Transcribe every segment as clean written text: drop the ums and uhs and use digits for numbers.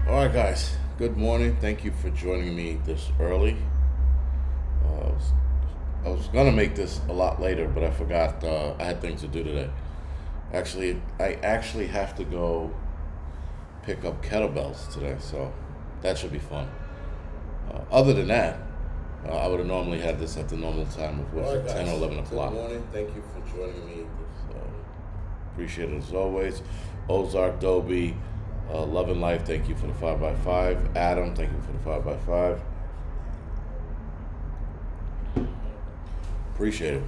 All right, guys. Good morning. Thank you for joining me this early. I was gonna make this a lot later, but I forgot. I had things to do today. I actually have to go pick up kettlebells today, so that should be fun. Other than that, I would have normally had this at the normal time of All right, 10 or guys. 11 o'clock. Good morning. Thank you for joining me. So appreciate it as always. Ozark Doby, Love and Life, thank you for the 5x5. Adam, thank you for the 5x5. Appreciate it.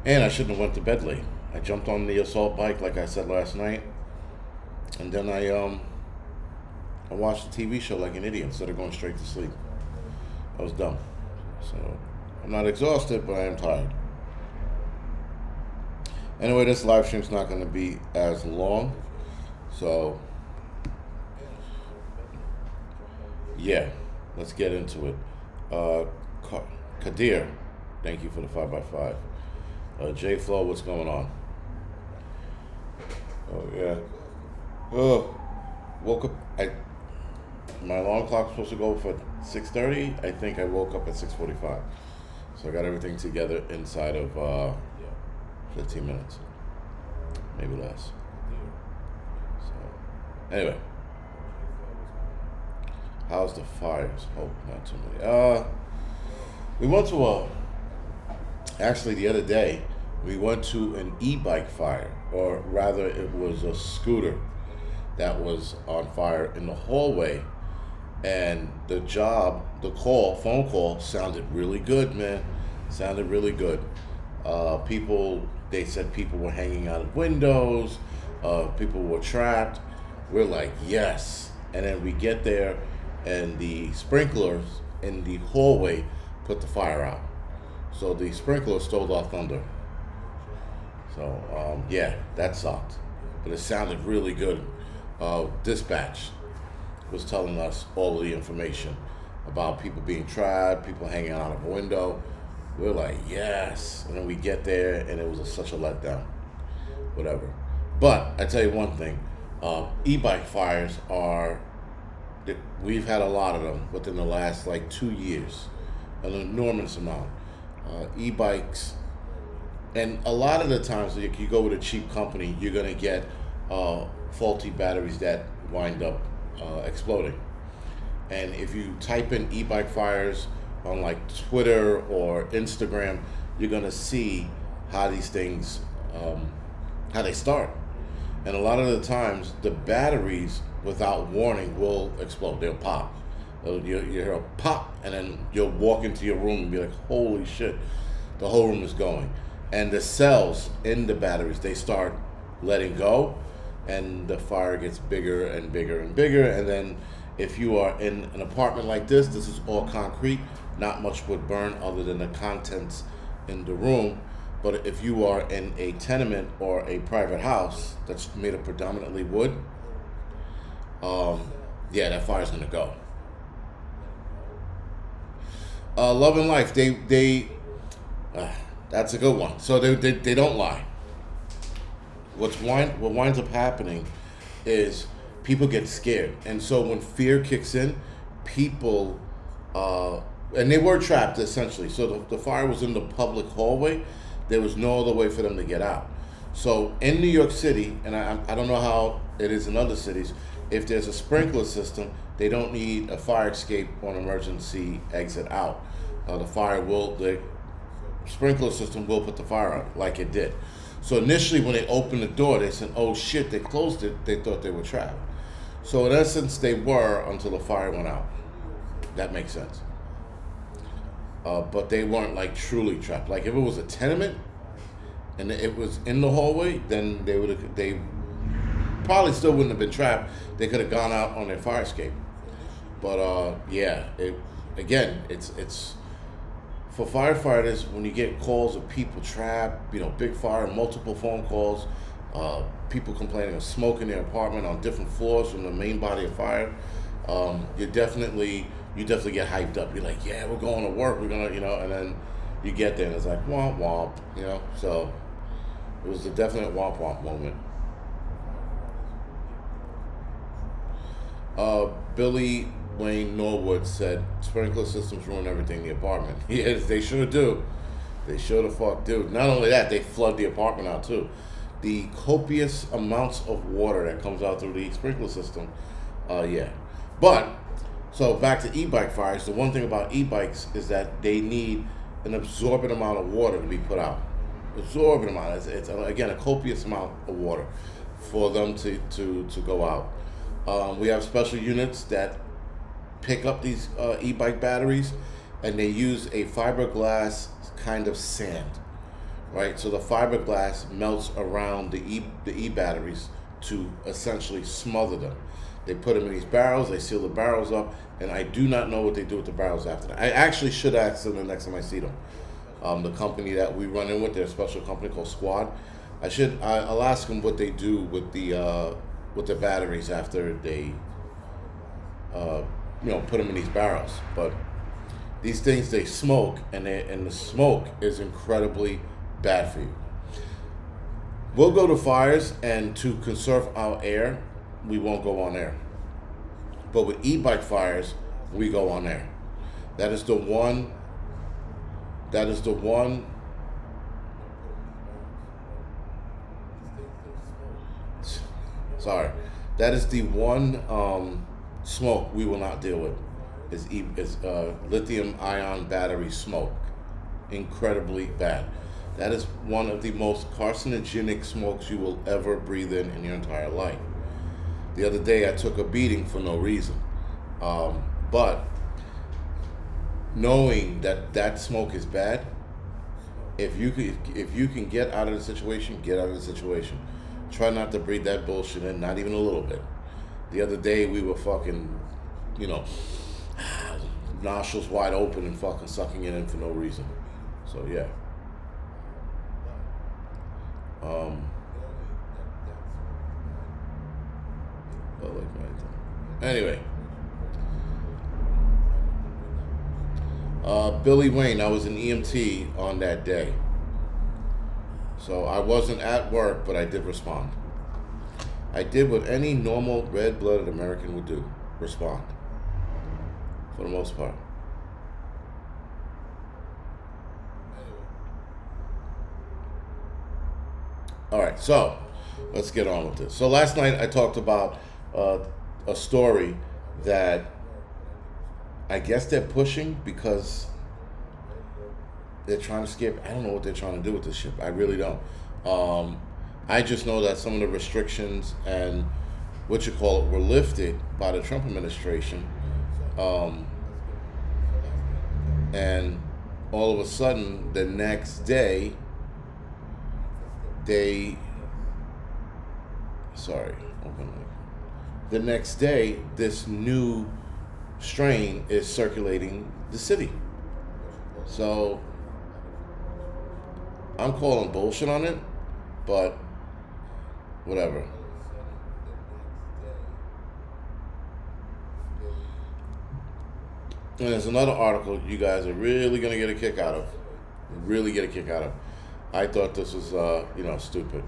And I shouldn't have went to bed late. I jumped on the assault bike like I said last night, and then I watched a TV show like an idiot instead of going straight to sleep. I was dumb. So I'm not exhausted, but I am tired. Anyway, this live stream's not going to be as long, so yeah, let's get into it. Kadir, thank you for the 5x5. J Flow, what's going on? Oh yeah. Oh, woke up. My alarm clock's supposed to go for 6:30. I think I woke up at 6:45. So I got everything together inside of 15 minutes, maybe less. So anyway, how's the fires? Hope not too many. We went to actually the other day, we went to an e-bike fire, or rather it was a scooter that was on fire in the hallway. And the phone call sounded really good, man. Sounded really good. They said people were hanging out of windows, people were trapped. We're like, yes. And then we get there, and the sprinklers in the hallway put the fire out. So the sprinklers stole our thunder. So, yeah, that sucked. But it sounded really good. Dispatch was telling us all of the information about people being trapped, people hanging out of a window. We're like, yes. And then we get there, and it was such a letdown. Whatever. But I tell you one thing, e-bike fires we've had a lot of them within the last 2 years, an enormous amount. E-bikes, and a lot of the times if you go with a cheap company, you're gonna get faulty batteries that wind up exploding. And if you type in e-bike fires on Twitter or Instagram, you're gonna see how these things, how they start. And a lot of the times, the batteries, without warning, will explode. They'll pop. You hear a pop, and then you'll walk into your room and be like, holy shit, the whole room is going. And the cells in the batteries, they start letting go, and the fire gets bigger and bigger and bigger. And then if you are in an apartment like this is all concrete, not much would burn other than the contents in the room. But if you are in a tenement or a private house that's made of predominantly wood, yeah, that fire's gonna go. Love and Life, that's a good one. So they don't lie. What winds up happening is people get scared, and so when fear kicks in, people and they were trapped essentially. So the fire was in the public hallway. There was no other way for them to get out. So in New York City, and I don't know how it is in other cities, if there's a sprinkler system, they don't need a fire escape or an emergency exit out. The sprinkler system will put the fire out like it did. So initially when they opened the door, they said, oh shit, they closed it. They thought they were trapped. So in essence, they were until the fire went out. That makes sense. But they weren't truly trapped. If it was a tenement and it was in the hallway, then they probably still wouldn't have been trapped. They could have gone out on their fire escape. But yeah, it's for firefighters, when you get calls of people trapped, big fire, multiple phone calls, people complaining of smoke in their apartment on different floors from the main body of fire, you definitely get hyped up. You're like, yeah, we're going to work, we're gonna, and then you get there and it's like womp womp, So it was a definite womp womp moment. Billy Wayne Norwood said sprinkler systems ruin everything in the apartment. Yes, they sure do. They sure the fuck do. Not only that, they flood the apartment out too. The copious amounts of water that comes out through the sprinkler system, yeah. But, so back to e-bike fires, the one thing about e-bikes is that they need an absorbent amount of water to be put out. Absorbent amount. It's again, a copious amount of water for them to go out. We have special units that pick up these e-bike batteries, and they use a fiberglass kind of sand, right? So the fiberglass melts around the e batteries to essentially smother them. They put them in these barrels, they seal the barrels up, and I do not know what they do with the barrels after that. I actually should ask them the next time I see them. The company that we run in with, they're a special company called Squad. I'll ask them what they do with the batteries after they put them in these barrels. But these things, they smoke, and the smoke is incredibly bad for you. We'll go to fires, and to conserve our air, we won't go on air. But with e-bike fires, we go on air. That is the one. Sorry, that is the one smoke we will not deal with. Is lithium ion battery smoke. Incredibly bad. That is one of the most carcinogenic smokes you will ever breathe in your entire life. The other day I took a beating for no reason. But knowing that smoke is bad, if you can get out of the situation, get out of the situation. Try not to breathe that bullshit in, not even a little bit. The other day we were fucking, nostrils wide open and fucking sucking it in for no reason. So yeah. Anyway, Billy Wayne, I was an EMT on that day. So I wasn't at work, but I did respond. I did what any normal red-blooded American would do, respond. For the most part. All right, so let's get on with this. So last night I talked about a story that I guess they're pushing because they're trying to skip. I don't know what they're trying to do with this ship. I really don't. I just know that some of the restrictions and were lifted by the Trump administration. And all of a sudden, the next day, the next day, this new strain is circulating the city. So I'm calling bullshit on it, but whatever. And there's another article you guys are really going to get a kick out of. Really get a kick out of. I thought this was, stupid.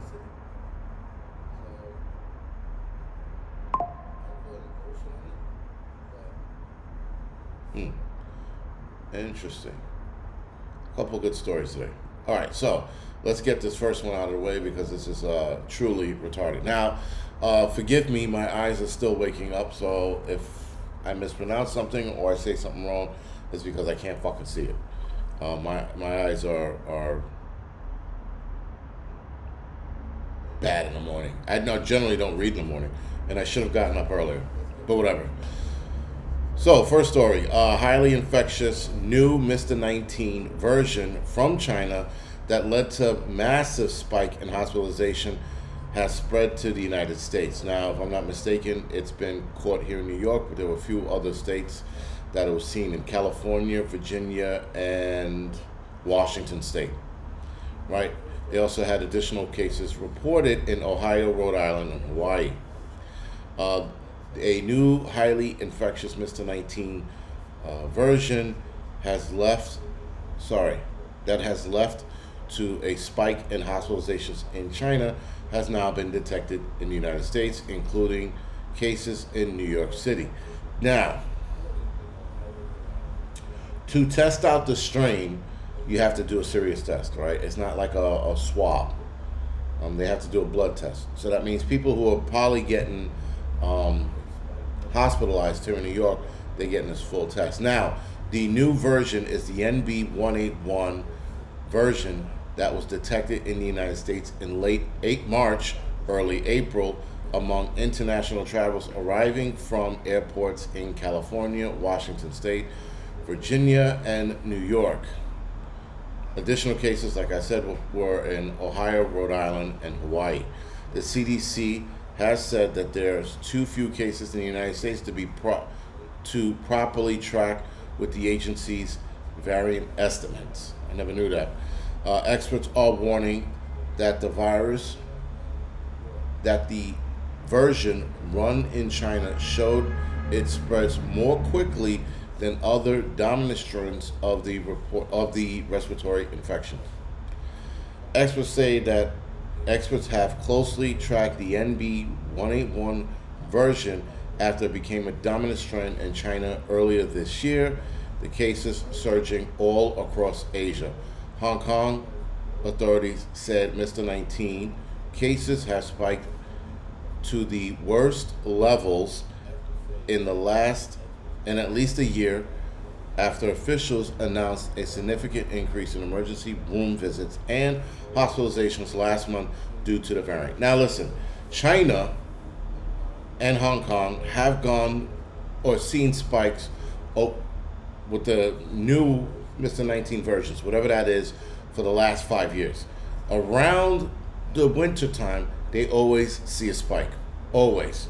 Interesting. A couple good stories today. All right, so let's get this first one out of the way because this is truly retarded. Now, forgive me, my eyes are still waking up, so if I mispronounce something or I say something wrong, it's because I can't fucking see it. My eyes are bad in the morning. I generally don't read in the morning, and I should have gotten up earlier, but whatever. So, first story, highly infectious new Mr. 19 version from China that led to massive spike in hospitalization has spread to the United States. Now, if I'm not mistaken, it's been caught here in New York, but there were a few other states that it was seen in California, Virginia, and Washington State, right? They also had additional cases reported in Ohio, Rhode Island, and Hawaii. A new highly infectious Mr. 19 version has left to a spike in hospitalizations in China has now been detected in the United States, including cases in New York City. Now, to test out the strain, you have to do a serious test, right? It's not like a swab. They have to do a blood test. So that means people who are probably getting hospitalized here in New York, they're getting this full test. Now, the new version is the NB181 version that was detected in the United States in late March, early April, among international travelers arriving from airports in California, Washington State, Virginia, and New York. Additional cases, like I said, were in Ohio, Rhode Island, and Hawaii. The CDC has said that there's too few cases in the United States to properly track with the agency's variant estimates. I never knew that. Experts are warning that the version run in China showed it spreads more quickly than other dominant strains of the respiratory infection. Experts say that experts have closely tracked the NB181 version after it became a dominant strain in China earlier this year. The cases surging all across Asia. Hong Kong authorities said Mr. 19 cases have spiked to the worst levels in at least a year after officials announced a significant increase in emergency room visits and hospitalizations last month due to the variant. Now listen, China and Hong Kong have gone or seen spikes with the new Mr. 19 versions, whatever that is, for the last 5 years. Around the winter time, they always see a spike, always.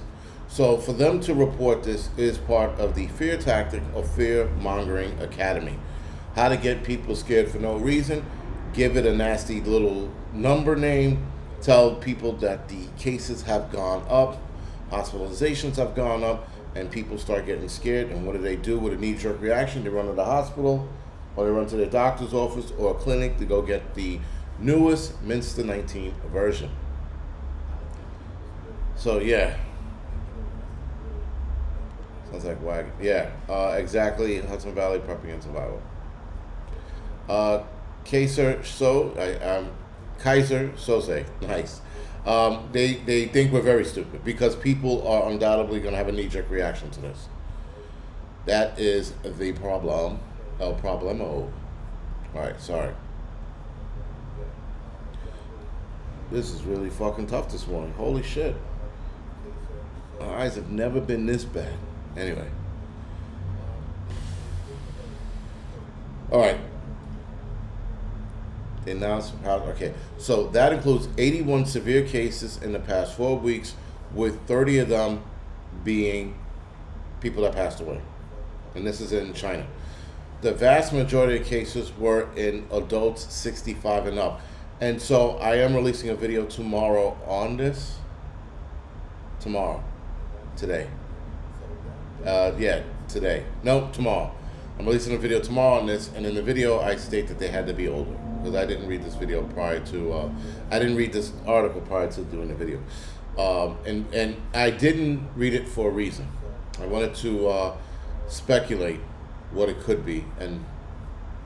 So for them to report this is part of the fear tactic of Fear Mongering Academy. How to get people scared for no reason, give it a nasty little number name, tell people that the cases have gone up, hospitalizations have gone up, and people start getting scared. And what do? With a knee-jerk reaction, they run to the hospital, or they run to their doctor's office or a clinic to go get the newest Mr. 19 version. So yeah. Sounds like wagon. Yeah, exactly. Hudson Valley Prepping and Survival. Kaiser Soze. Nice. They think we're very stupid because people are undoubtedly going to have a knee-jerk reaction to this. That is the problem. El problemo. All right, sorry. This is really fucking tough this morning. Holy shit. My eyes have never been this bad. Anyway. All right. Okay. So that includes 81 severe cases in the past 4 weeks, with 30 of them being people that passed away. And this is in China. The vast majority of cases were in adults 65 and up. And so I am releasing a video tomorrow on this. Today. Tomorrow. I'm releasing a video tomorrow on this, and in the video I state that they had to be older, because I didn't read this video prior to, I didn't read this article prior to doing the video. And I didn't read it for a reason. I wanted to speculate what it could be, and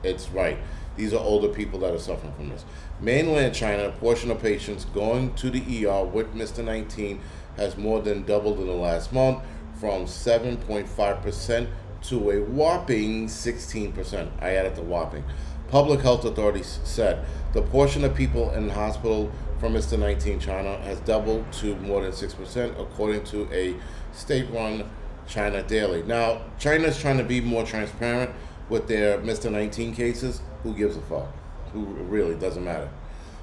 it's right. These are older people that are suffering from this. Mainland China, a portion of patients going to the ER with Mr. 19 has more than doubled in the last month, from 7.5% to a whopping 16%. I added the whopping. Public health authorities said the portion of people in hospital from Mr. 19 China has doubled to more than 6%, according to a state-run China Daily. Now, China's trying to be more transparent with their Mr. 19 cases. Who gives a fuck? Who really doesn't matter.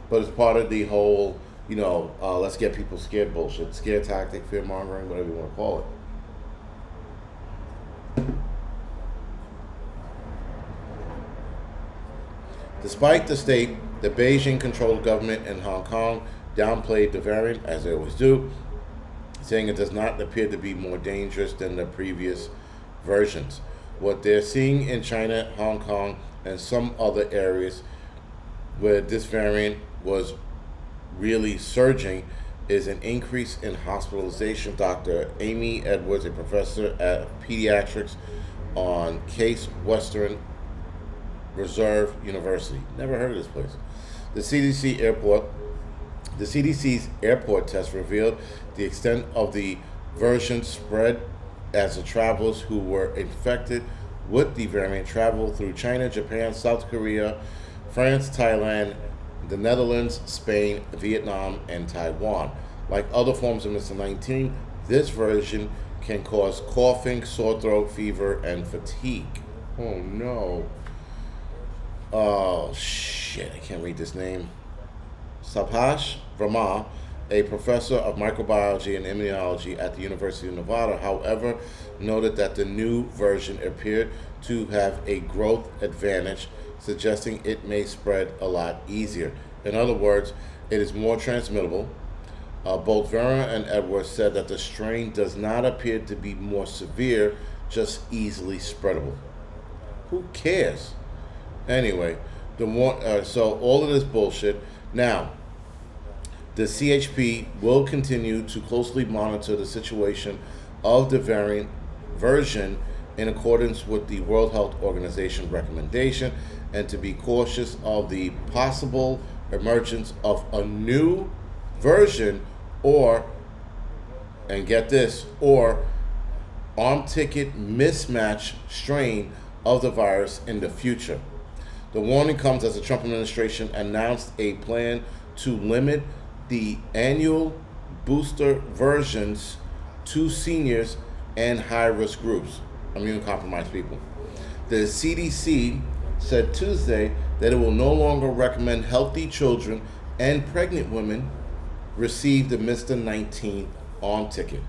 But it's part of the whole, let's get people scared bullshit. Scare tactic, fear mongering, whatever you want to call it. Despite the Beijing-controlled government in Hong Kong downplayed the variant, as they always do, saying it does not appear to be more dangerous than the previous versions. What they're seeing in China, Hong Kong, and some other areas where this variant was really surging is an increase in hospitalization. Dr. Amy Edwards, a professor at pediatrics on Case Western Reserve University. Never heard of this place. The CDC's airport test revealed the extent of the version spread as the travelers who were infected with the variant traveled through China, Japan, South Korea, France, Thailand, the Netherlands, Spain, Vietnam, and Taiwan. Like other forms of Mr. 19, this version can cause coughing, sore throat, fever, and fatigue. Oh no. Oh shit, I can't read this name. Subhash Verma, a professor of microbiology and immunology at the University of Nevada, however, noted that the new version appeared to have a growth advantage, suggesting it may spread a lot easier. In other words, it is more transmittable. Both Vera and Edwards said that the strain does not appear to be more severe, just easily spreadable. Who cares? Anyway, so all of this bullshit. Now, the CHP will continue to closely monitor the situation of the variant version in accordance with the World Health Organization recommendation, and to be cautious of the possible emergence of a new version or arm ticket mismatch strain of the virus in the future. The warning comes as the Trump administration announced a plan to limit the annual booster versions to seniors and high-risk groups, immunocompromised people. The CDC said Tuesday that it will no longer recommend healthy children and pregnant women receive the Mr. 19 arm ticket.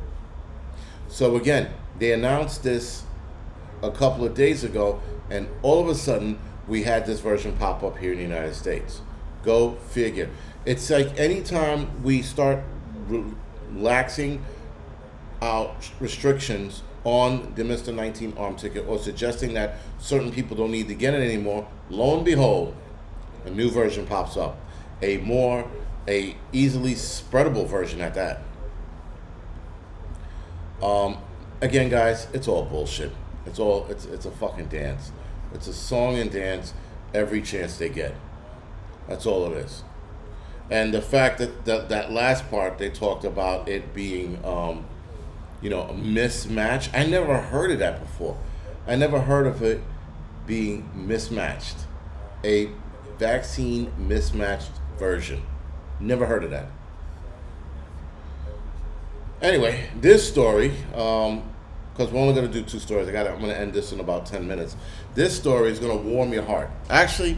So again, they announced this a couple of days ago, and all of a sudden, we had this version pop up here in the United States. Go figure. It's like anytime we start relaxing our restrictions on the Mr. 19 arm ticket or suggesting that certain people don't need to get it anymore, lo and behold, a new version pops up. A easily spreadable version at that. Again, guys, it's all bullshit. It's a fucking dance. It's a song and dance every chance they get. That's all it is. And the fact that last part they talked about it being, a mismatch. I never heard of that before. I never heard of it being mismatched. A vaccine mismatched version. Never heard of that. Anyway, this story, because we're only going to do 2 stories. I'm going to end this in about 10 minutes. This story is going to warm your heart. Actually,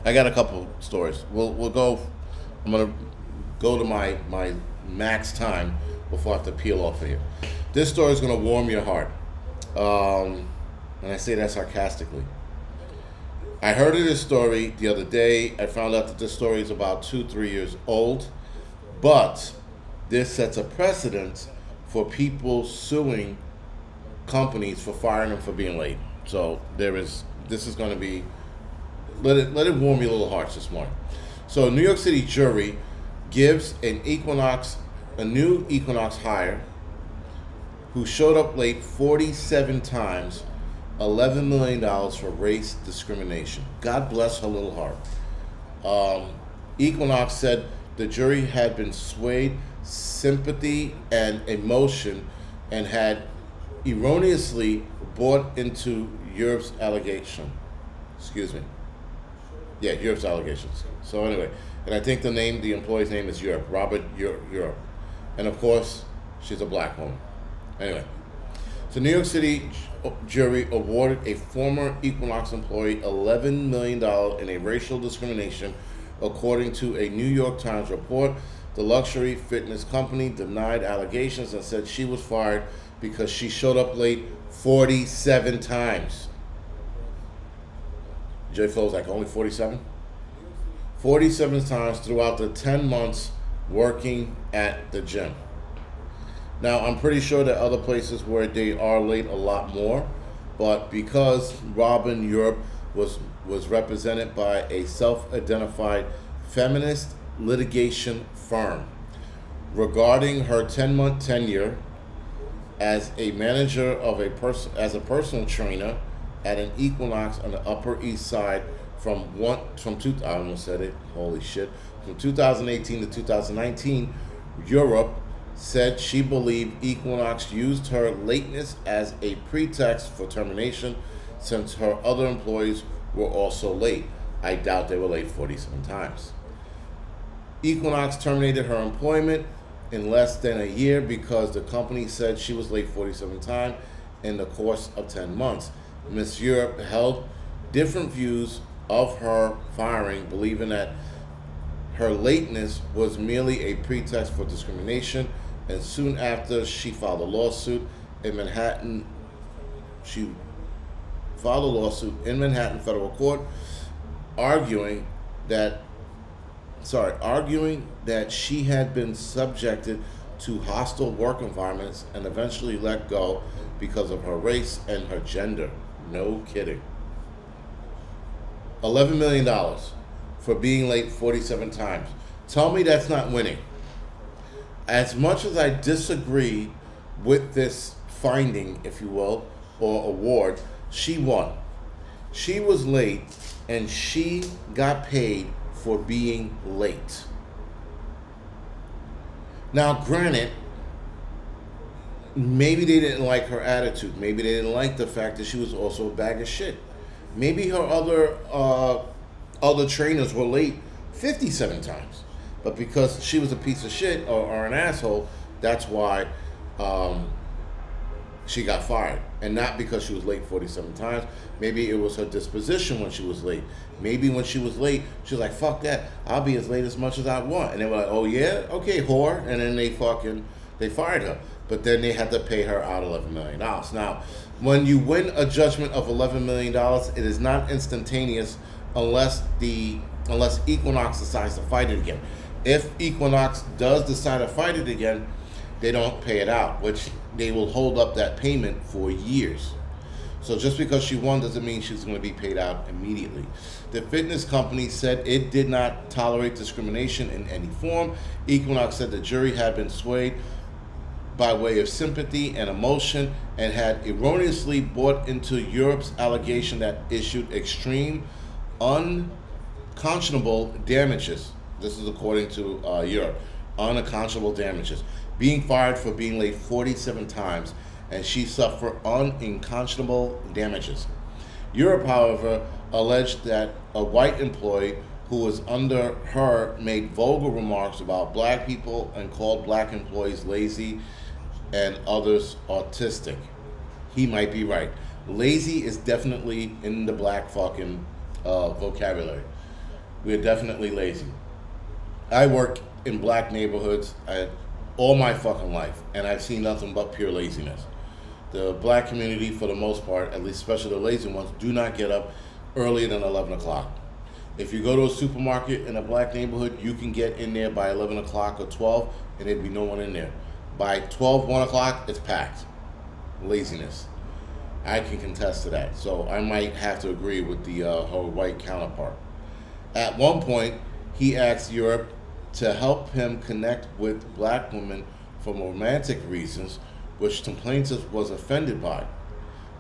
I got a couple stories. We'll go. I'm going to go to my max time before I have to peel off of here. This story is going to warm your heart. And I say that sarcastically. I heard of this story the other day. I found out that this story is about 2-3 years old. But this sets a precedent for people suing companies for firing them for being late. So this is going to be, let it warm your little hearts this morning. So a New York City jury gives a new Equinox hire who showed up late 47 times, $11 million for race discrimination. God bless her little heart. Equinox said the jury had been swayed sympathy and emotion and had erroneously bought into Europe's allegation. Europe's allegations. So anyway, and I think the employee's name is Europe, Robert Europe. And of course, she's a black woman. Anyway, so New York City jury awarded a former Equinox employee $11 million in a racial discrimination, according to a New York Times report. The luxury fitness company denied allegations and said she was fired because she showed up late 47 times. J. Flo's like, only 47? 47 times throughout the 10 months working at the gym. Now, I'm pretty sure there are other places where they are late a lot more, but because Robin Europe was represented by a self-identified feminist litigation firm regarding her 10-month tenure as a manager of as a personal trainer at an Equinox on the Upper East Side I almost said it, holy shit, from 2018 to 2019. Europe said she believed Equinox used her lateness as a pretext for termination since her other employees were also late. I doubt they were late 47 times. Equinox terminated her employment in less than a year because the company said she was late 47 times in the course of 10 months. Miss Europe held different views of her firing, believing that her lateness was merely a pretext for discrimination, and soon after she filed a lawsuit in Manhattan. She filed a lawsuit in Manhattan federal court arguing that she had been subjected to hostile work environments and eventually let go because of her race and her gender. No kidding. $11 million for being late 47 times. Tell me that's not winning. As much as I disagree with this finding, if you will, or award, she won. She was late and she got paid for being late. Now, granted, maybe they didn't like her attitude. Maybe they didn't like the fact that she was also a bag of shit. Maybe her other trainers were late 57 times. But because she was a piece of shit or an asshole, that's why she got fired. And not because she was late 47 times. Maybe it was her disposition when she was late. Maybe when she was late, she was like, fuck that. I'll be as late as much as I want. And they were like, oh yeah? Okay, whore. And then they fired her. But then they had to pay her out $11 million. Now, when you win a judgment of $11 million, it is not instantaneous unless Equinox decides to fight it again. If Equinox does decide to fight it again, they don't pay it out, which they will hold up that payment for years. So just because she won doesn't mean she's going to be paid out immediately. The fitness company said it did not tolerate discrimination in any form. Equinox said the jury had been swayed by way of sympathy and emotion and had erroneously bought into Europe's allegation that issued extreme, unconscionable damages. This is according to Europe. Unconscionable damages. Being fired for being late 47 times, and she suffered unconscionable damages. Europe, however, alleged that a white employee who was under her made vulgar remarks about black people and called black employees lazy and others autistic. He might be right. Lazy is definitely in the black fucking vocabulary. We're definitely lazy. I work in black neighborhoods all my fucking life, and I've seen nothing but pure laziness. The black community, for the most part, at least especially the lazy ones, do not get up earlier than 11 o'clock. If you go to a supermarket in a black neighborhood, you can get in there by 11 o'clock or 12, and there'd be no one in there. By 12, 1 o'clock, it's packed. Laziness. I can contest to that. So I might have to agree with her white counterpart. At one point, he asked Europe to help him connect with black women for romantic reasons, which the plaintiff was offended by.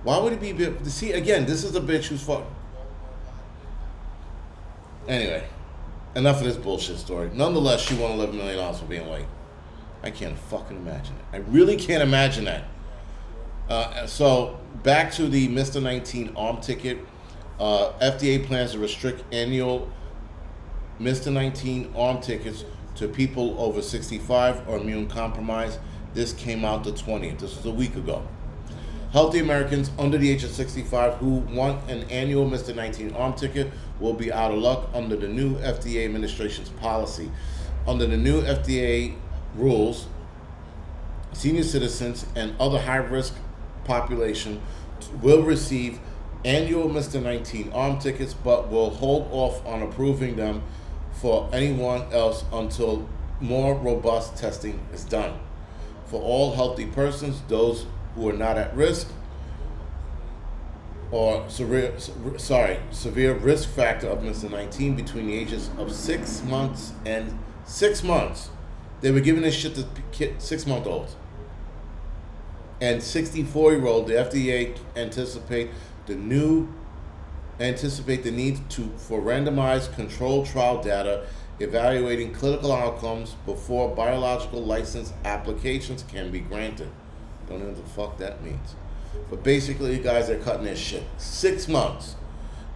Why would it be? See, again, this is a bitch who's fuck. Anyway, enough of this bullshit story. Nonetheless, she won $11 million for being late. I can't fucking imagine it. I really can't imagine that. So, back to the Mr. 19 arm ticket. FDA plans to restrict annual Mr. 19 arm tickets to people over 65 or immune compromised. This came out the 20th. This was a week ago. Healthy Americans under the age of 65 who want an annual Mr. 19 arm ticket will be out of luck under the new FDA administration's policy. Under the new FDA rules, senior citizens and other high-risk population will receive annual Mr. 19 arm tickets, but will hold off on approving them for anyone else until more robust testing is done. For all healthy persons, those who are not at risk or severe risk factor of Mr. 19 between the ages of 6 months and 6 months They were giving this shit to 6-month-olds. And 64-year-old, the FDA anticipate the need for randomized controlled trial data evaluating clinical outcomes before biological license applications can be granted. Don't know what the fuck that means. But basically, you guys are cutting this shit. 6 months.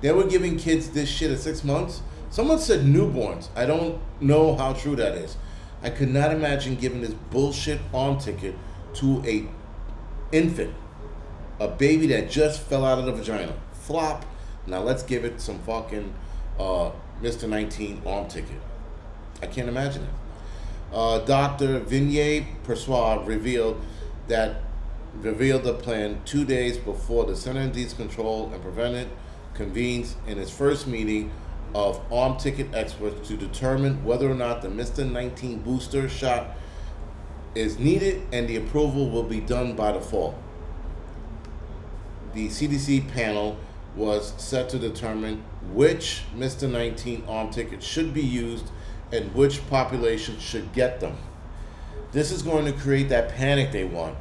They were giving kids this shit at 6 months. Someone said newborns. I don't know how true that is. I could not imagine giving this bullshit arm ticket to a infant, a baby that just fell out of the vagina. Flop. Now let's give it some fucking Mr. 19 arm ticket. I can't imagine it. Dr. Vinay Perswad revealed the plan 2 days before the Center for Disease Control and Prevention convenes in its first meeting of arm ticket experts to determine whether or not the Mr. 19 booster shot is needed, and the approval will be done by the fall. The CDC panel was set to determine which Mr. 19 arm tickets should be used and which population should get them. This is going to create that panic they want.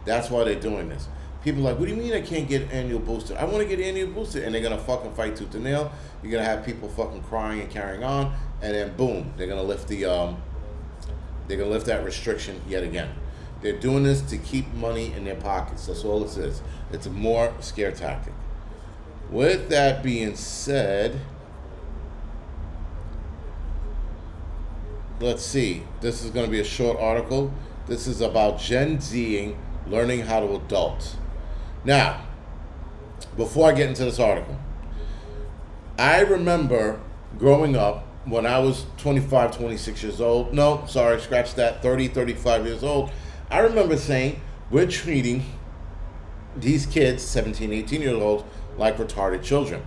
That's why they're doing this. People are like, what do you mean I can't get annual booster? I want to get annual booster. And they're going to fucking fight tooth and nail. You're going to have people fucking crying and carrying on. And then boom, they're going to lift that restriction yet again. They're doing this to keep money in their pockets. That's all this is. It's a more scare tactic. With that being said, let's see. This is going to be a short article. This is about Gen Zing learning how to adult. Now, before I get into this article, I remember growing up when I was 25, 26 years old. No, sorry, scratch that. 30, 35 years old. I remember saying, we're treating these kids, 17, 18 years old, like retarded children.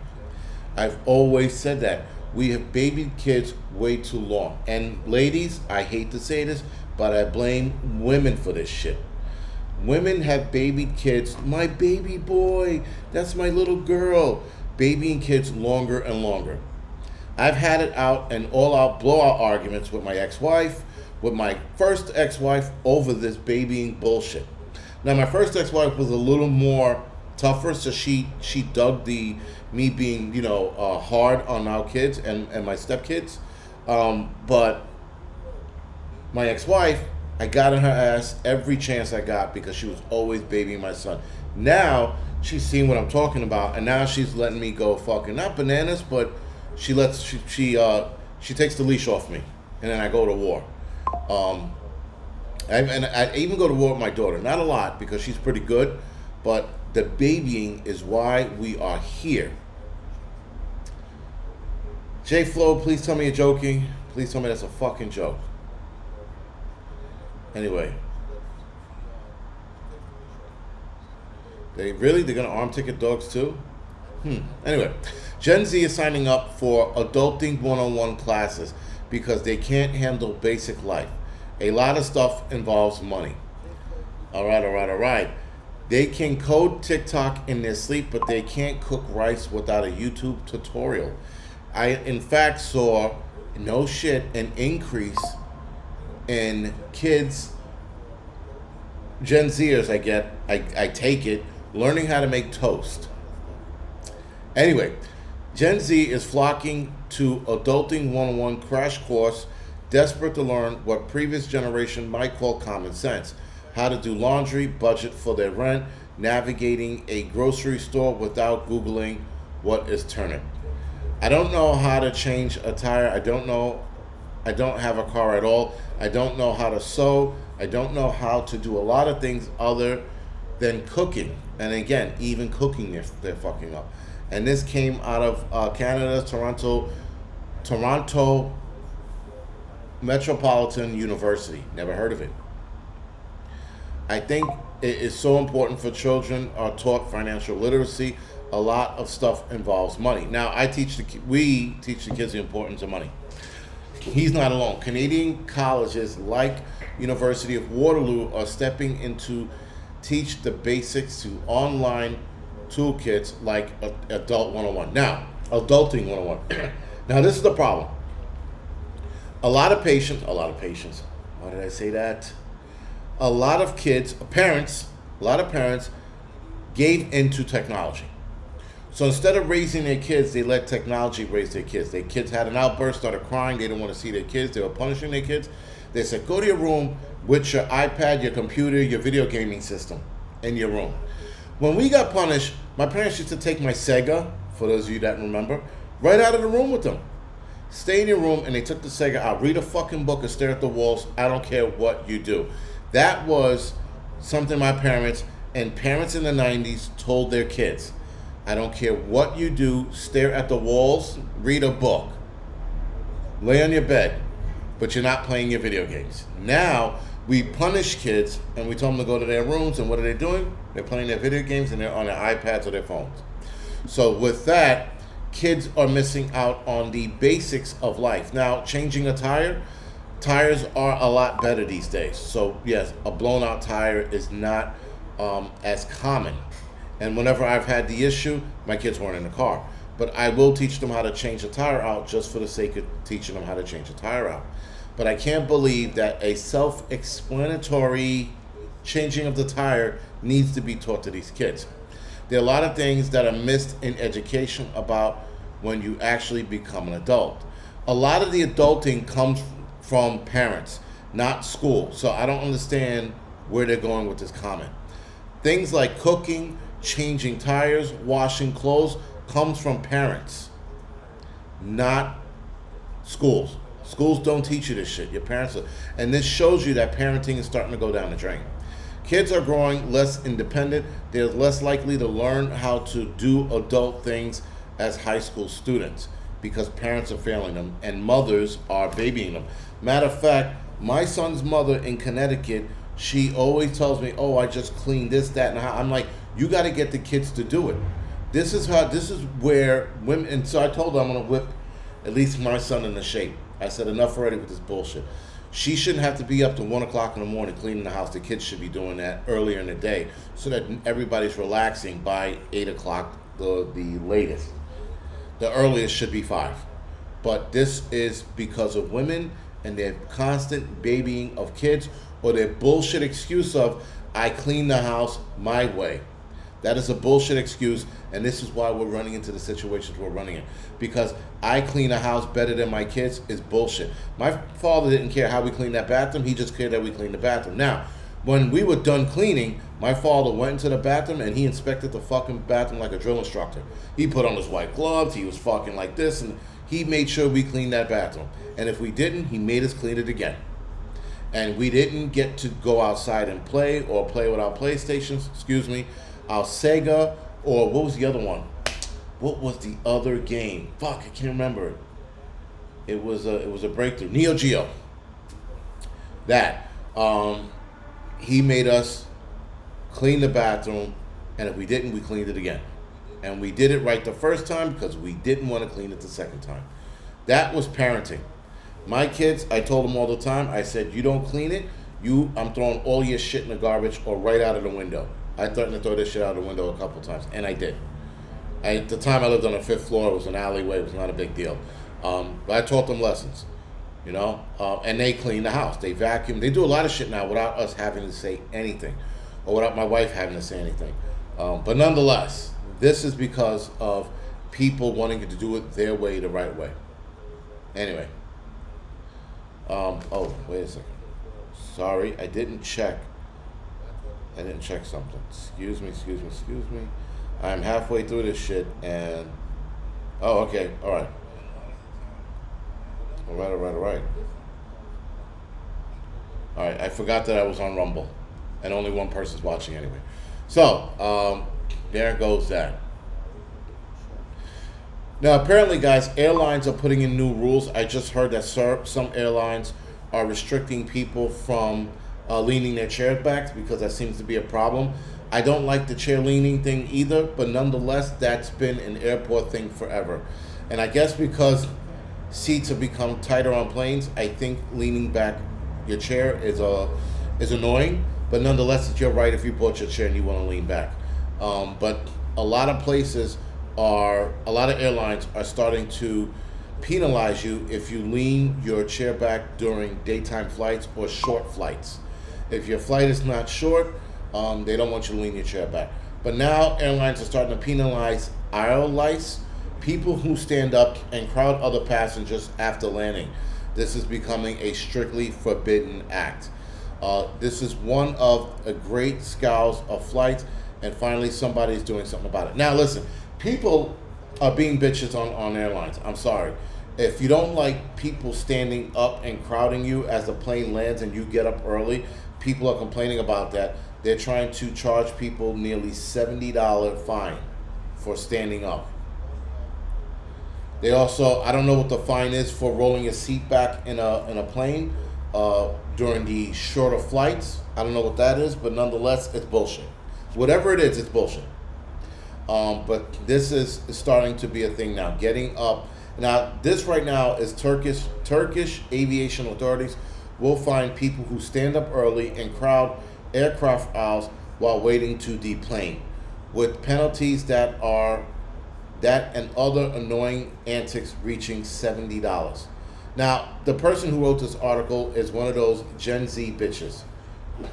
I've always said that. We have babied kids way too long. And ladies, I hate to say this, but I blame women for this shit. Women have babied kids. My baby boy, that's my little girl. Babying kids longer and longer. I've had it out and all out blowout arguments with my ex-wife, with my first ex-wife over this babying bullshit. Now, my first ex-wife was a little more tougher, so she dug me being, hard on our kids and my stepkids. But my ex-wife, I got in her ass every chance I got because she was always babying my son. Now, she's seen what I'm talking about, and now she's letting me go fucking, not bananas, but she takes the leash off me, and then I go to war. I even go to war with my daughter. Not a lot, because she's pretty good, but the babying is why we are here. J Flo, please tell me you're joking. Please tell me that's a fucking joke. Anyway. They're gonna arm ticket dogs too? Anyway, Gen Z is signing up for adulting 101 classes because they can't handle basic life. A lot of stuff involves money. All right. They can code TikTok in their sleep, but they can't cook rice without a YouTube tutorial. I, in fact, saw, no shit, an increase in kids, Gen Zers, I take it, learning how to make toast. Anyway, Gen Z is flocking to Adulting 101 crash course, desperate to learn what previous generation might call common sense. How to do laundry, budget for their rent, navigating a grocery store without Googling what is turnip. I don't know how to change a tire. I don't have a car at all. I don't know how to sew. I don't know how to do a lot of things other than cooking. And again, even cooking, they're fucking up. And this came out of Canada, Toronto Metropolitan University. Never heard of it. I think it is so important for children are taught financial literacy. A lot of stuff involves money. Now, we teach the kids the importance of money. He's not alone. Canadian colleges like University of Waterloo are stepping in to teach the basics to online toolkits like Adult 101. Now, Adulting 101. Now, this is the problem. A lot of patients, Why did I say that? A lot of parents gave into technology. So instead of raising their kids, they let technology raise their kids. Their kids had an outburst, started crying. They didn't want to see their kids. They were punishing their kids. They said, go to your room with your iPad, your computer, your video gaming system in your room. When we got punished, my parents used to take my Sega, for those of you that remember, right out of the room with them. Stay in your room, and they took the Sega out. Read a fucking book and stare at the walls. I don't care what you do. That was something my parents in the 90s told their kids. I don't care what you do, stare at the walls, read a book, lay on your bed, but you're not playing your video games. Now, we punish kids and we tell them to go to their rooms, and what are they doing? They're playing their video games and they're on their iPads or their phones. So with that, kids are missing out on the basics of life. Now, changing a tire, tires are a lot better these days. So yes, a blown out tire is not as common. And whenever I've had the issue, my kids weren't in the car. But I will teach them how to change a tire out just for the sake of teaching them how to change a tire out. But I can't believe that a self-explanatory changing of the tire needs to be taught to these kids. There are a lot of things that are missed in education about when you actually become an adult. A lot of the adulting comes from parents, not school. So I don't understand where they're going with this comment. Things like cooking, changing tires, washing clothes comes from parents, not schools. Schools don't teach you this shit. Your parents are. And this shows you that parenting is starting to go down the drain. Kids are growing less independent. They're less likely to learn how to do adult things as high school students because parents are failing them and mothers are babying them. Matter of fact, my son's mother in Connecticut, she always tells me, oh, I just cleaned this, that, and how. I'm like, you got to get the kids to do it. This is where women, and so I told her I'm going to whip at least my son into shape. I said, enough already with this bullshit. She shouldn't have to be up to 1 o'clock in the morning cleaning the house. The kids should be doing that earlier in the day so that everybody's relaxing by 8 o'clock, the latest. The earliest should be 5. But this is because of women and their constant babying of kids or their bullshit excuse of, I clean the house my way. That is a bullshit excuse, and this is why we're running into the situations we're running in. Because I clean a house better than my kids is bullshit. My father didn't care how we cleaned that bathroom. He just cared that we cleaned the bathroom. Now, when we were done cleaning, my father went into the bathroom and he inspected the fucking bathroom like a drill instructor. He put on his white gloves. He was fucking like this, and he made sure we cleaned that bathroom. And if we didn't, he made us clean it again. And we didn't get to go outside and play or play with our PlayStations, our Sega, or what was the other one? What was the other game? Fuck, I can't remember it. It was a breakthrough. Neo Geo. That. He made us clean the bathroom, and if we didn't, we cleaned it again. And we did it right the first time because we didn't want to clean it the second time. That was parenting. My kids, I told them all the time, I said, you don't clean it, I'm throwing all your shit in the garbage or right out of the window. I threatened to throw this shit out of the window a couple times, and I did. At the time I lived on the 5th floor, it was an alleyway, it was not a big deal. But I taught them lessons, and they clean the house. They vacuum. They do a lot of shit now without us having to say anything, or without my wife having to say anything. But nonetheless, this is because of people wanting to do it their way, the right way. Anyway. Oh, wait a second. Sorry, I didn't check something. Excuse me. I'm halfway through this shit and... Oh, okay, alright. Alright. Alright, I forgot that I was on Rumble. And only one person's watching anyway. So, there goes that. Now, apparently, guys, airlines are putting in new rules. I just heard that some airlines are restricting people from leaning their chairs back because that seems to be a problem. I don't like the chair leaning thing either, but nonetheless, that's been an airport thing forever. And I guess because seats have become tighter on planes, I think leaning back your chair is annoying, but nonetheless, it's your right if you bought your chair and you want to lean back. But a lot of airlines are starting to penalize you if you lean your chair back during daytime flights or short flights. If your flight is not short, they don't want you to lean your chair back. But now airlines are starting to penalize aisle lice, people who stand up and crowd other passengers after landing. This is becoming a strictly forbidden act. This is one of a great scowls of flights, and finally somebody is doing something about it. Now listen, people are being bitches on airlines. I'm sorry. If you don't like people standing up and crowding you as the plane lands and you get up early, people are complaining about that. They're trying to charge people nearly $70 fine for standing up. They also, I don't know what the fine is for rolling your seat back in a plane during the shorter flights. I don't know what that is, but nonetheless, it's bullshit. Whatever it is, it's bullshit. But this is starting to be a thing now. Getting up. Now, this right now is Turkish aviation authorities will find people who stand up early and crowd aircraft aisles while waiting to deplane, with penalties that and other annoying antics reaching $70. Now, the person who wrote this article is one of those Gen Z bitches,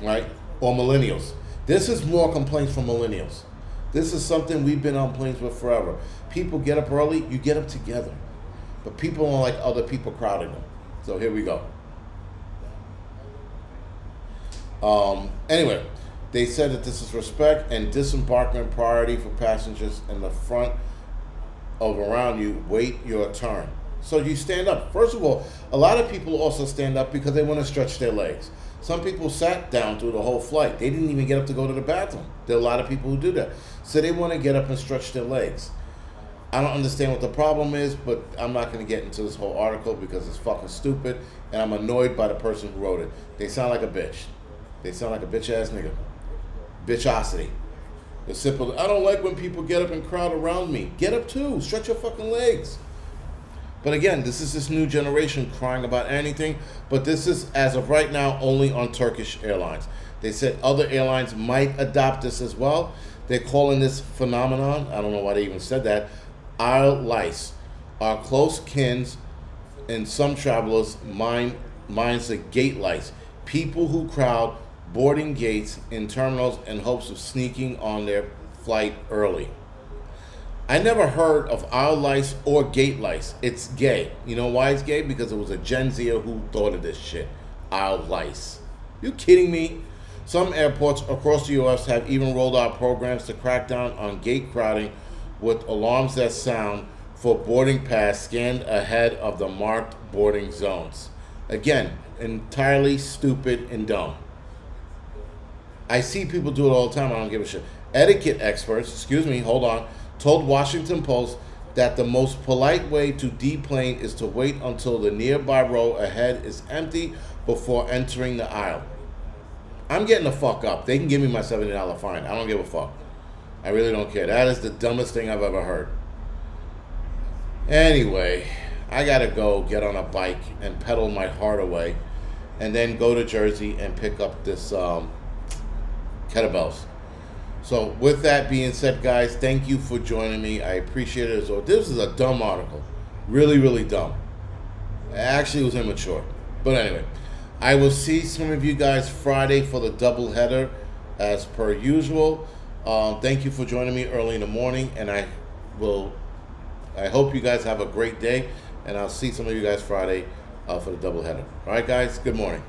right? Or millennials. This is more complaints from millennials. This is something we've been on planes with forever. People get up early, you get up together. But people don't like other people crowding them. So here we go. Anyway, they said that this is respect and disembarkment priority for passengers in the front of around you. Wait your turn. So you stand up. First of all, a lot of people also stand up because they want to stretch their legs. Some people sat down through the whole flight. They didn't even get up to go to the bathroom. There are a lot of people who do that. So they want to get up and stretch their legs. I don't understand what the problem is, but I'm not going to get into this whole article because it's fucking stupid, and I'm annoyed by the person who wrote it. They sound like a bitch. They sound like a bitch-ass nigga. Bitchosity. It's simple. I don't like when people get up and crowd around me. Get up too. Stretch your fucking legs. But again, this is this new generation crying about anything, but this is, as of right now, only on Turkish Airlines. They said other airlines might adopt this as well. They're calling this phenomenon, I don't know why they even said that, aisle lice. Are close kins in some travelers' minds the gate lice. People who crowd boarding gates in terminals in hopes of sneaking on their flight early. I never heard of aisle lice or gate lice. It's gay. You know why it's gay? Because it was a Gen Zer who thought of this shit. Aisle lice. You kidding me? Some airports across the U.S. have even rolled out programs to crack down on gate crowding with alarms that sound for boarding pass scanned ahead of the marked boarding zones. Again, entirely stupid and dumb. I see people do it all the time. I don't give a shit. Etiquette experts, told Washington Post that the most polite way to deplane is to wait until the nearby row ahead is empty before entering the aisle. I'm getting the fuck up. They can give me my $70 fine. I don't give a fuck. I really don't care. That is the dumbest thing I've ever heard. Anyway, I gotta go get on a bike and pedal my heart away and then go to Jersey and pick up this kettlebells. So with that being said, guys, thank you for joining me. I appreciate it. So this is a dumb article. Really, really dumb. It actually was immature. But anyway, I will see some of you guys Friday for the double header as per usual. Thank you for joining me early in the morning, and I hope you guys have a great day, and I'll see some of you guys Friday for the double header. All right, guys, good morning.